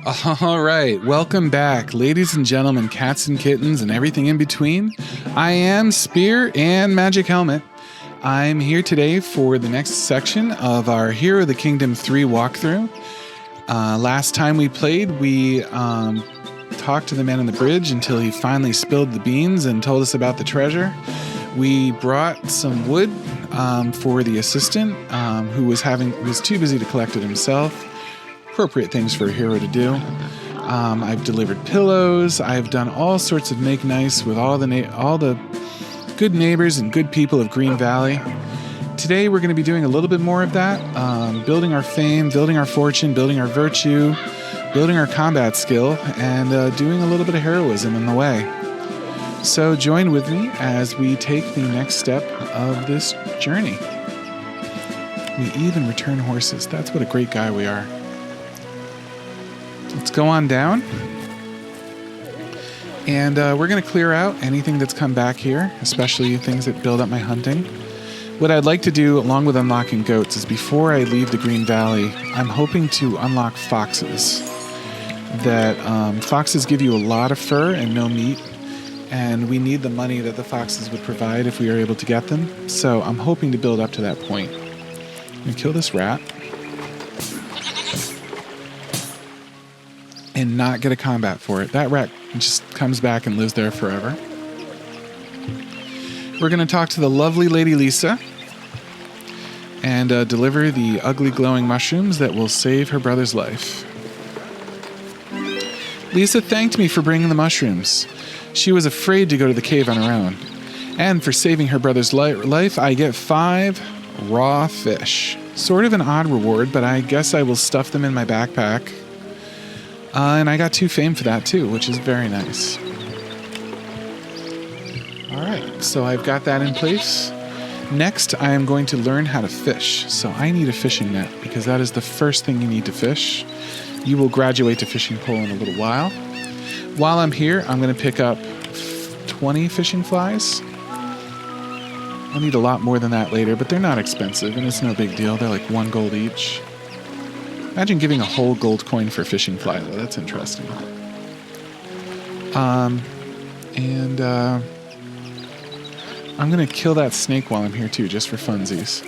All right, welcome back, ladies and gentlemen, cats and kittens, and everything in between. I am Spear and Magic Helmet. I'm here today for the next section of our Hero of the Kingdom 3 walkthrough. Last time we played, we talked to the man on the bridge until he finally spilled the beans and told us about the treasure. We brought some wood for the assistant who was too busy to collect it himself. Appropriate things for a hero to do. I've delivered pillows. I've done all sorts of make nice with all the good neighbors and good people of Green Valley. Today we're going to be doing a little bit more of that, building our fame, building our fortune, building our virtue, building our combat skill, and doing a little bit of heroism in the way. So join with me as we take the next step of this journey. We even return horses. That's what a great guy we are. Let's go on down, and we're going to clear out anything that's come back here, especially things that build up my hunting. What I'd like to do, along with unlocking goats, is before I leave the Green Valley, I'm hoping to unlock foxes. Foxes give you a lot of fur and no meat, and we need the money that the foxes would provide if we are able to get them. So I'm hoping to build up to that point. I'm going to kill this rat. And not get a combat for it. That rat just comes back and lives there forever. We're going to talk to the lovely Lady Lisa and deliver the ugly glowing mushrooms that will save her brother's life. Lisa thanked me for bringing the mushrooms. She was afraid to go to the cave on her own. And for saving her brother's life, I get 5 raw fish. Sort of an odd reward, but I guess I will stuff them in my backpack. And I got 2 fame for that too, which is very nice. Alright, so I've got that in place. Next, I am going to learn how to fish. So I need a fishing net, because that is the first thing you need to fish. You will graduate to fishing pole in a little while. While I'm here, I'm going to pick up 20 fishing flies. I'll need a lot more than that later, but they're not expensive, and it's no big deal. They're like 1 gold each. Imagine giving a whole gold coin for a fishing fly, though. That's interesting. I'm going to kill that snake while I'm here, too, just for funsies.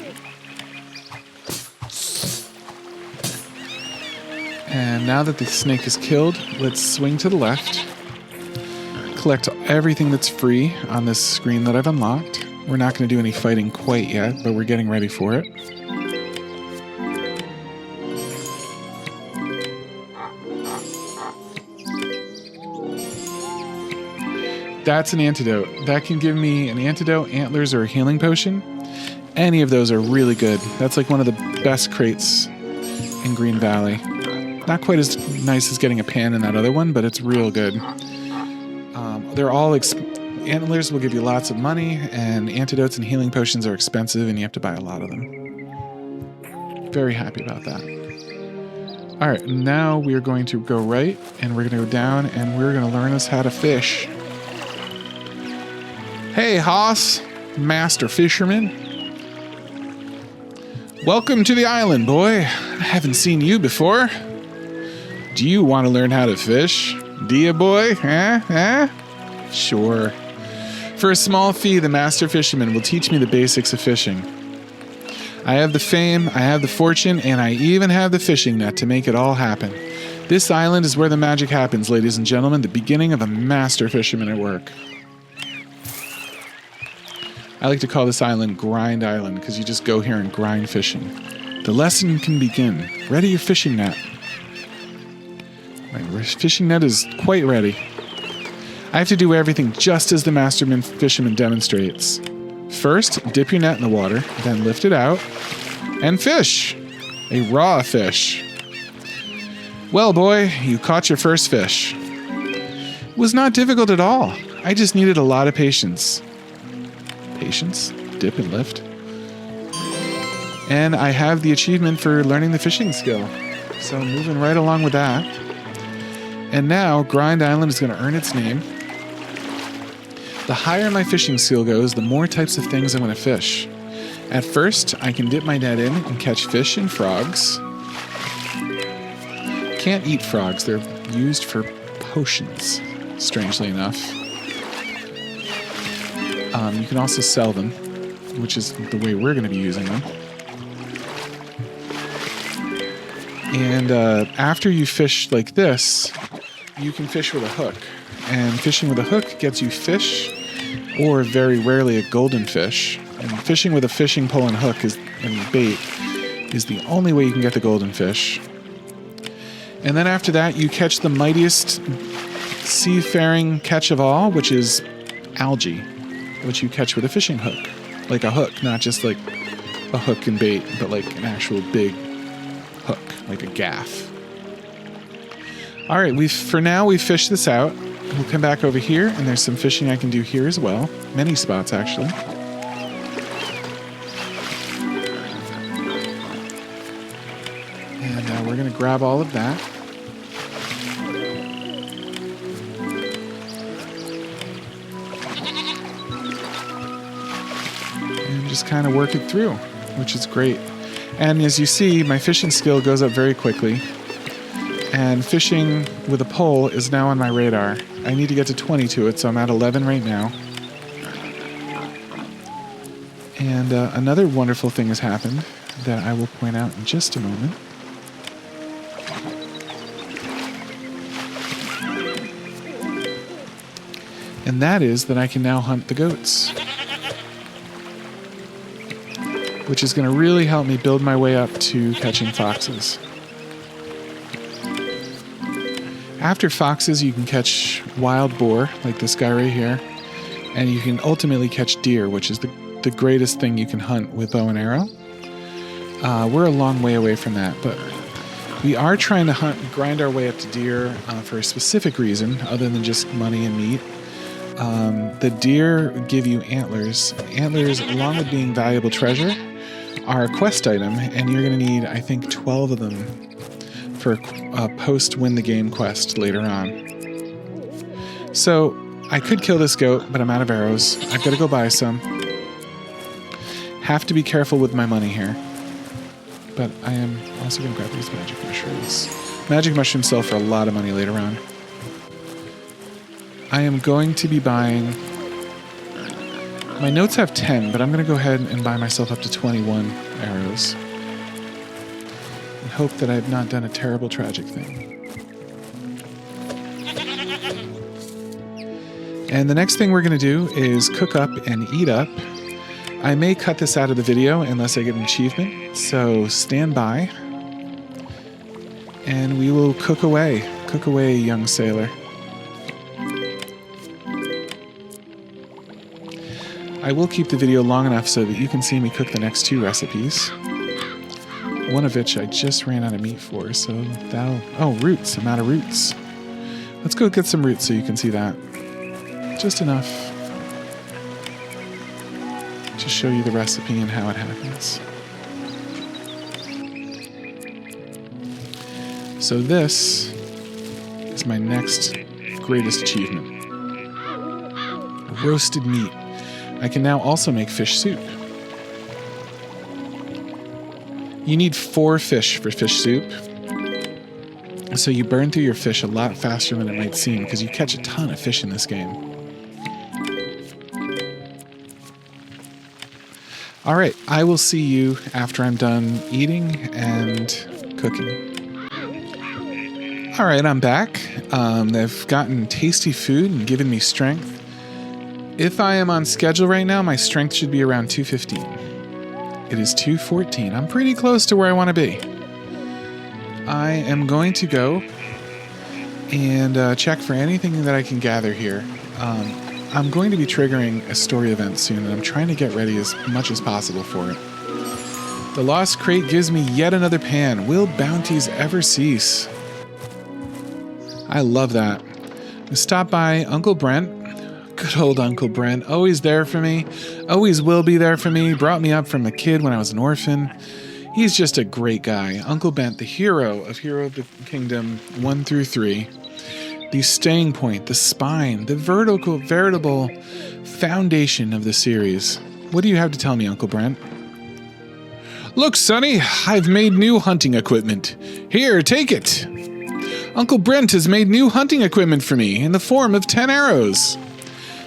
And now that the snake is killed, let's swing to the left. Collect everything that's free on this screen that I've unlocked. We're not going to do any fighting quite yet, but we're getting ready for it. That's an antidote. That can give me an antidote, antlers, or a healing potion. Any of those are really good. That's like one of the best crates in Green Valley. Not quite as nice as getting a pan in that other one, but it's real good. They're all antlers will give you lots of money, and antidotes and healing potions are expensive, and you have to buy a lot of them. Very happy about that. All right, now we are going to go right, and we're going to go down, and we're going to learn us how to fish. Hey, Hoss, Master Fisherman. Welcome to the island, boy. I haven't seen you before. Do you want to learn how to fish? Do you, boy? Sure. For a small fee, the Master Fisherman will teach me the basics of fishing. I have the fame, I have the fortune, and I even have the fishing net to make it all happen. This island is where the magic happens, ladies and gentlemen, the beginning of a Master Fisherman at work. I like to call this island Grind Island because you just go here and grind fishing. The lesson can begin. Ready your fishing net. My fishing net is quite ready. I have to do everything just as the Master Fisherman demonstrates. First, dip your net in the water, then lift it out, and fish. A raw fish. Well, boy, you caught your first fish. It was not difficult at all. I just needed a lot of patience. Patience, dip and lift. And I have the achievement for learning the fishing skill. So moving right along with that. And now Grind Island is going to earn its name. The higher my fishing skill goes, the more types of things I'm going to fish. At first, I can dip my net in and catch fish and frogs. can't eat frogs. They're used for potions, strangely enough. You can also sell them, which is the way we're going to be using them. And after you fish like this, you can fish with a hook. And fishing with a hook gets you fish, or very rarely a golden fish. And fishing with a fishing pole and hook and bait is the only way you can get the golden fish. And then after that, you catch the mightiest seafaring catch of all, which is algae, which you catch with a fishing hook. Like a hook, not just like a hook and bait, but like an actual big hook, like a gaff. All right, for now we've fished this out. We'll come back over here, and there's some fishing I can do here as well. Many spots, actually. And we're going to grab all of that. And just kind of work it through, which is great. And as you see, my fishing skill goes up very quickly. And fishing with a pole is now on my radar. I need to get to 20 to it, so I'm at 11 right now. And another wonderful thing has happened that I will point out in just a moment. And that is that I can now hunt the goats. Which is going to really help me build my way up to catching foxes. After foxes, you can catch wild boar, like this guy right here, and you can ultimately catch deer, which is the greatest thing you can hunt with bow and arrow. We're a long way away from that, but we are trying to grind our way up to deer for a specific reason, other than just money and meat. The deer give you antlers. Antlers, along with being valuable treasure, are a quest item, and you're going to need, I think, 12 of them for a post-win-the-game quest later on. So, I could kill this goat, but I'm out of arrows. I've got to go buy some. Have to be careful with my money here. But I am also going to grab these magic mushrooms. Magic mushrooms sell for a lot of money later on. I am going to be buying... My notes have 10, but I'm going to go ahead and buy myself up to 21 arrows. And hope that I have not done a terrible, tragic thing. And the next thing we're going to do is cook up and eat up. I may cut this out of the video unless I get an achievement, so stand by. And we will cook away. Cook away, young sailor. I will keep the video long enough so that you can see me cook the next 2 recipes. One of which I just ran out of meat for, so that'll... Oh, roots. I'm out of roots. Let's go get some roots so you can see that. Just enough to show you the recipe and how it happens. So this is my next greatest achievement. Roasted meat. I can now also make fish soup. You need 4 fish for fish soup. So you burn through your fish a lot faster than it might seem because you catch a ton of fish in this game. All right, I will see you after I'm done eating and cooking. All right, I'm back. They've gotten tasty food and given me strength. If I am on schedule right now, my strength should be around 215. It is 214. I'm pretty close to where I want to be. I am going to go and check for anything that I can gather here. I'm going to be triggering a story event soon, and I'm trying to get ready as much as possible for it. The Lost Crate gives me yet another pan. Will bounties ever cease? I love that. I stopped by Uncle Brent. Good old Uncle Brent, always there for me, always will be there for me, brought me up from a kid when I was an orphan. He's just a great guy. Uncle Brent, the hero of the Kingdom 1 through 3. The staying point, the spine, the veritable foundation of the series. What do you have to tell me, Uncle Brent? Look, Sonny, I've made new hunting equipment. Here, take it. Uncle Brent has made new hunting equipment for me in the form of 10 arrows.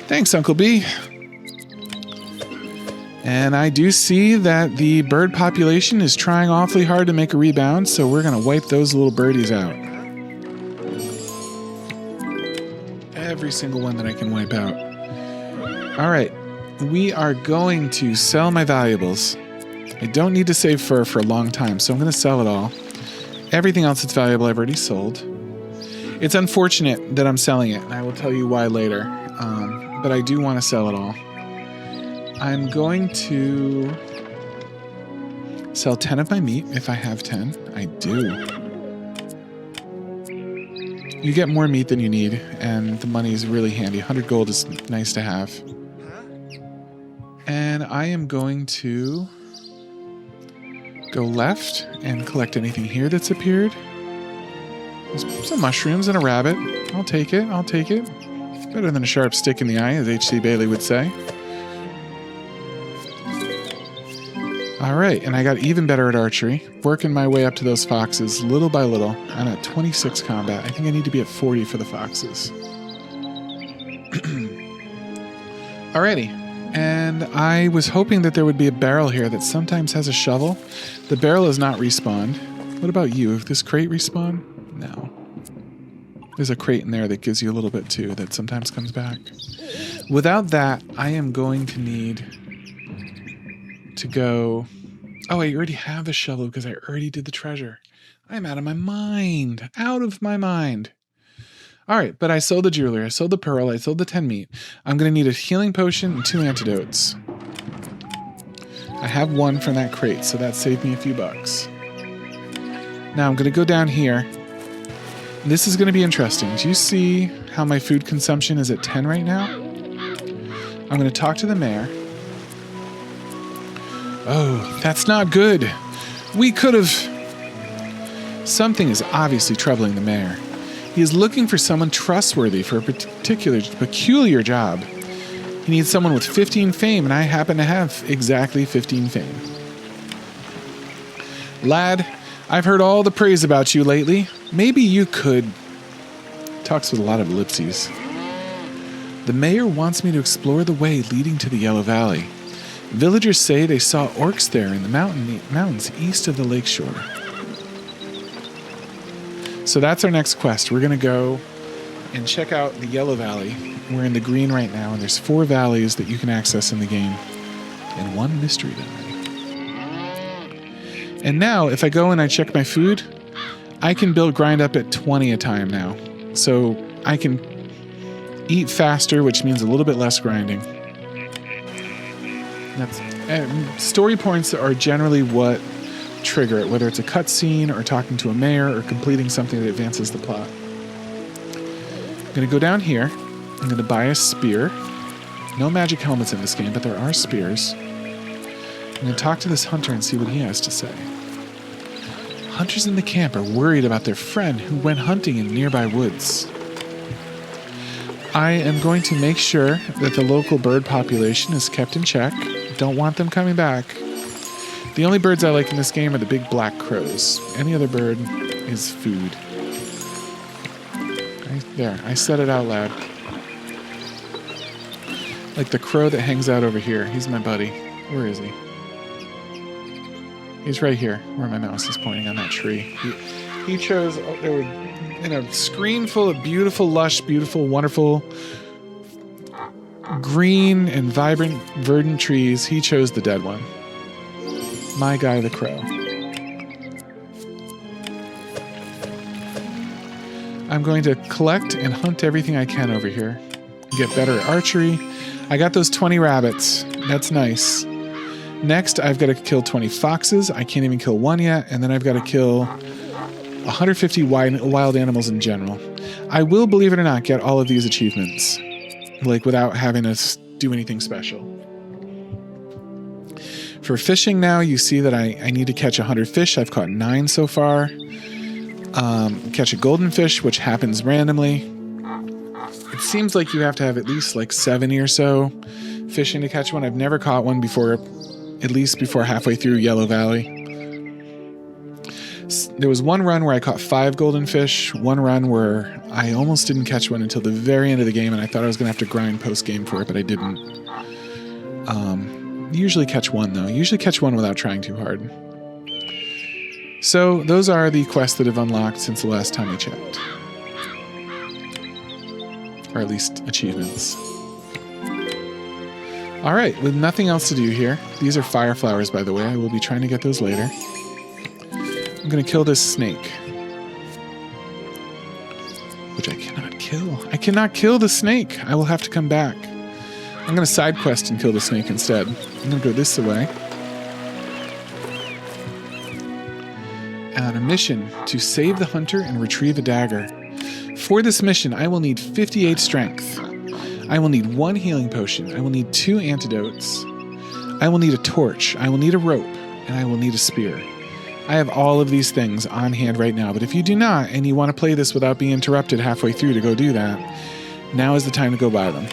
Thanks, Uncle B. And I do see that the bird population is trying awfully hard to make a rebound, so we're going to wipe those little birdies out. Every single one that I can wipe out. All right, we are going to sell my valuables. I don't need to save fur for a long time, so I'm going to sell it all. Everything else that's valuable I've already sold. It's unfortunate that I'm selling it, and I will tell you why later. But I do want to sell it all. I'm going to sell 10 of my meat if I have 10. I do. You get more meat than you need, and the money is really handy. 100 gold is nice to have. And I am going to go left and collect anything here that's appeared. There's some mushrooms and a rabbit. I'll take it. I'll take it. It's better than a sharp stick in the eye, as H.C. Bailey would say. All right, and I got even better at archery, working my way up to those foxes little by little. I'm at 26 combat. I think I need to be at 40 for the foxes. Alrighty, and I was hoping that there would be a barrel here that sometimes has a shovel. The barrel is not respawned. What about you? If this crate respawn? No. There's a crate in there that gives you a little bit too that sometimes comes back. Without that, I am going to need to go... Oh, I already have a shovel because I already did the treasure. I'm out of my mind. Out of my mind. All right, but I sold the jewelry. I sold the pearl. I sold the 10 meat. I'm going to need a healing potion and 2 antidotes. I have 1 from that crate, so that saved me a few bucks. Now I'm going to go down here. This is going to be interesting. Do you see how my food consumption is at 10 right now? I'm going to talk to the mayor. Oh, that's not good. We could have... Something is obviously troubling the mayor. He is looking for someone trustworthy for a peculiar job. He needs someone with 15 fame, and I happen to have exactly 15 fame. Lad, I've heard all the praise about you lately. Maybe you could... Talks with a lot of ellipses. The mayor wants me to explore the way leading to the Yellow Valley. Villagers say they saw orcs there in the mountains east of the lakeshore. So that's our next quest. We're going to go and check out the Yellow Valley. We're in the green right now, and there's 4 valleys that you can access in the game. And 1 mystery valley. And now, if I go and I check my food, I can grind up at 20 a time now. So I can eat faster, which means a little bit less grinding. Story points are generally what trigger it, whether it's a cutscene or talking to a mayor or completing something that advances the plot. I'm going to go down here. I'm going to buy a spear. No magic helmets in this game, but there are spears. I'm going to talk to this hunter and see what he has to say. Hunters in the camp are worried about their friend who went hunting in nearby woods. I am going to make sure that the local bird population is kept in check. Don't want them coming back. The only birds I like in this game are the big black crows. Any other bird is food. I said it out loud. Like the crow that hangs out over here. He's my buddy. Where is he? He's right here, where my mouse is pointing on that tree. He chose... there were in a screen full of beautiful, lush, beautiful, wonderful... green and vibrant, verdant trees. He chose the dead one. My guy, the crow. I'm going to collect and hunt everything I can over here. Get better at archery. I got those 20 rabbits. That's nice. Next, I've got to kill 20 foxes. I can't even kill 1 yet. And then I've got to kill 150 wild animals in general. I will, believe it or not, get all of these achievements. Like, without having to do anything special. For fishing now, you see that I need to catch 100 fish. I've caught 9 so far. Catch a golden fish, which happens randomly. It seems like you have to have at least like 70 or so fishing to catch one. I've never caught one before, at least before halfway through Yellow Valley. There was one run where I caught 5 golden fish, one run where I almost didn't catch one until the very end of the game, and I thought I was going to have to grind post-game for it, but I didn't. Usually catch one, though. Usually catch one without trying too hard. So those are the quests that have unlocked since the last time we checked. Or at least achievements. Alright, with nothing else to do here. These are fire flowers, by the way. I will be trying to get those later. I'm going to kill this snake. Which I cannot kill. I cannot kill the snake. I will have to come back. I'm going to side quest and kill the snake instead. I'm going to go this way. On a mission to save the hunter and retrieve a dagger. For this mission, I will need 58 strength. I will need 1 healing potion. I will need 2 antidotes. I will need a torch. I will need a rope. And I will need a spear. I have all of these things on hand right now, but if you do not, and you want to play this without being interrupted halfway through to go do that, now is the time to go buy them.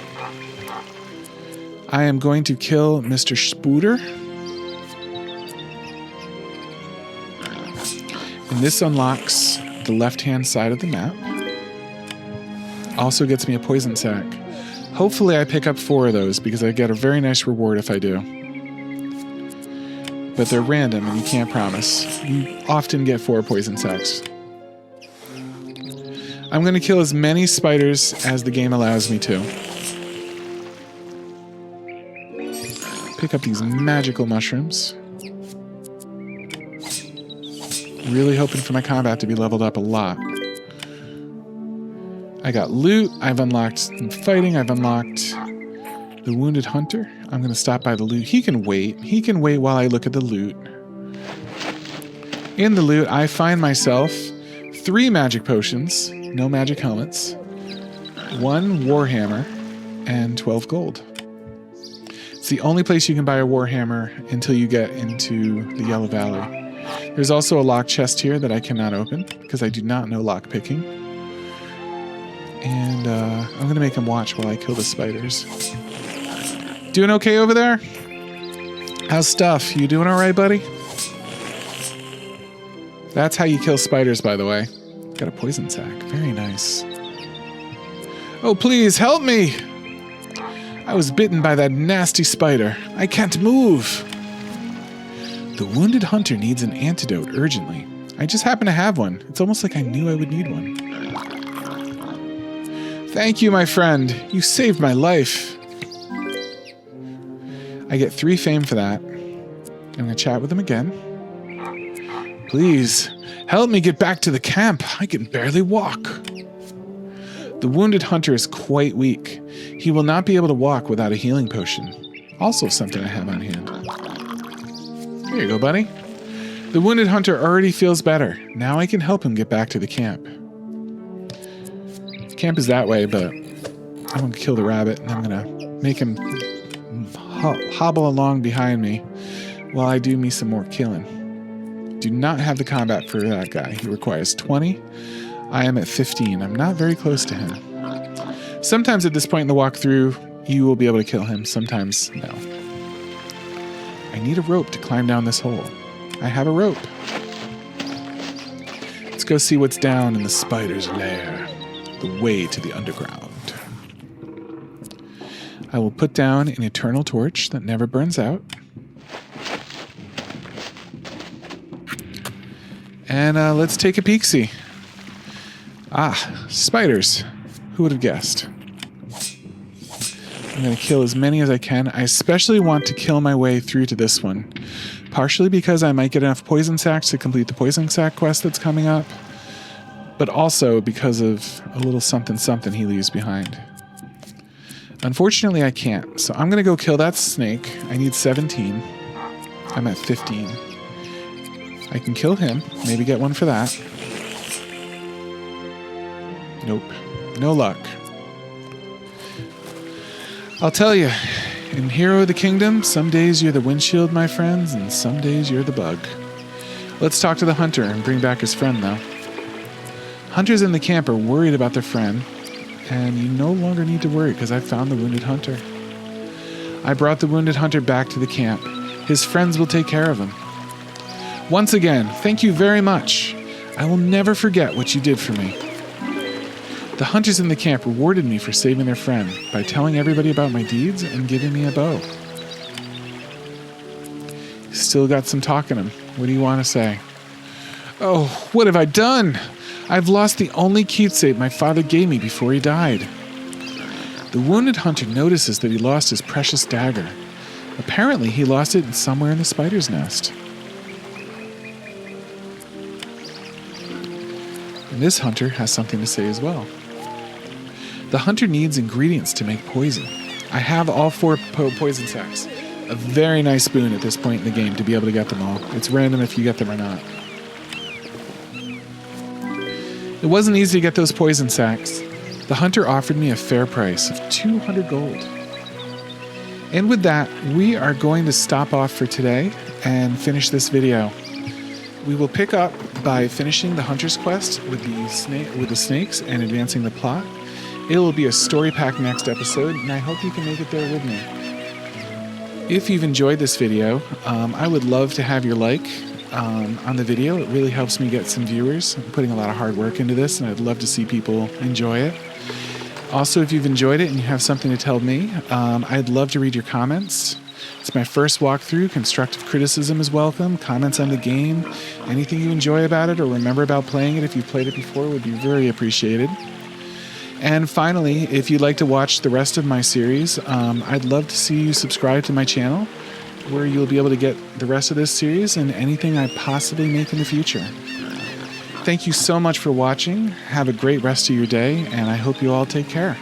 I am going to kill Mr. Spooter. And this unlocks the left-hand side of the map. Also gets me a poison sack. Hopefully I pick up 4 of those, because I get a very nice reward if I do. But they're random, and you can't promise. You often get 4 poison sacks. I'm going to kill as many spiders as the game allows me to. Pick up these magical mushrooms. Really hoping for my combat to be leveled up a lot. I got loot. I've unlocked some fighting. I've unlocked the wounded hunter. I'm going to stop by the loot. He can wait. He can wait while I look at the loot. In the loot, I find myself 3 magic potions, no magic helmets, 1 warhammer, and 12 gold. It's the only place you can buy a warhammer until you get into the Yellow Valley. There's also a lock chest here that I cannot open because I do not know lock picking. And I'm going to make him watch while I kill the spiders. Doing okay over there? How's stuff? You doing all right, buddy? That's how you kill spiders, by the way. Got a poison sack. Very nice. Oh, please help me! I was bitten by that nasty spider. I can't move. The wounded hunter needs an antidote urgently. I just happen to have one. It's almost like I knew I would need one. Thank you, my friend. You saved my life. I get 3 fame for that. I'm going to chat with him again. Please, help me get back to the camp. I can barely walk. The wounded hunter is quite weak. He will not be able to walk without a healing potion. Also something I have on hand. Here you go, buddy. The wounded hunter already feels better. Now I can help him get back to the camp. The camp is that way, but I'm going to kill the rabbit, and I'm going to make him hobble along behind me while I do me some more killing. Do not have the combat for that guy. He requires 20. I am at 15. I'm not very close to him. Sometimes at this point in the walkthrough, you will be able to kill him. Sometimes, no. I need a rope to climb down this hole. I have a rope. Let's go see what's down in the spider's lair. The way to the underground. I will put down an eternal torch that never burns out. And let's take a peek-see. Ah, spiders. Who would have guessed? I'm going to kill as many as I can. I especially want to kill my way through to this one. Partially because I might get enough poison sacks to complete the poison sack quest that's coming up. But also because of a little something something he leaves behind. Unfortunately, I can't. So I'm going to go kill that snake. I need 17. I'm at 15. I can kill him. Maybe get one for that. Nope. No luck. I'll tell you, in Hero of the Kingdom, some days you're the windshield, my friends, and some days you're the bug. Let's talk to the hunter and bring back his friend, though. Hunters in the camp are worried about their friend, and you no longer need to worry because I found the wounded hunter. I brought the wounded hunter back to the camp. His friends will take care of him. Once again, thank you very much. I will never forget what you did for me. The hunters in the camp rewarded me for saving their friend by telling everybody about my deeds and giving me a bow. Still got some talk in him. What do you want to say? Oh, what have I done? I've lost the only keepsake my father gave me before he died. The wounded hunter notices that he lost his precious dagger. Apparently, he lost it somewhere in the spider's nest. And this hunter has something to say as well. The hunter needs ingredients to make poison. I have all 4 poison sacks. A very nice boon at this point in the game to be able to get them all. It's random if you get them or not. It wasn't easy to get those poison sacks. The hunter offered me a fair price of 200 gold. And with that, we are going to stop off for today and finish this video. We will pick up by finishing the hunter's quest with the snakes and advancing the plot. It will be a story pack next episode, and I hope you can make it there with me. If you've enjoyed this video, I would love to have your like on the video. It really helps me get some viewers. I'm putting a lot of hard work into this, and I'd love to see people enjoy it. Also, if you've enjoyed it and you have something to tell me, I'd love to read your comments. It's my first walkthrough. Constructive criticism is welcome. Comments on the game. Anything you enjoy about it or remember about playing it if you've played it before would be very appreciated. And finally, if you'd like to watch the rest of my series, I'd love to see you subscribe to my channel, where you'll be able to get the rest of this series and anything I possibly make in the future. Thank you so much for watching. Have a great rest of your day, and I hope you all take care.